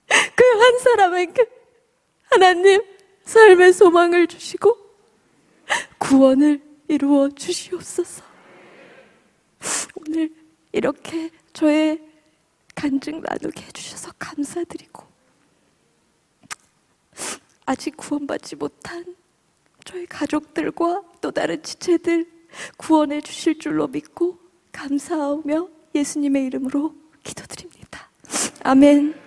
그 한 사람에게 하나님 삶의 소망을 주시고 구원을 이루어 주시옵소서. 오늘 이렇게 저의 간증 나누게 해주셔서 감사드리고 아직 구원받지 못한 저희 가족들과 또 다른 지체들 구원해 주실 줄로 믿고 감사하며 예수님의 이름으로 기도드립니다. 아멘.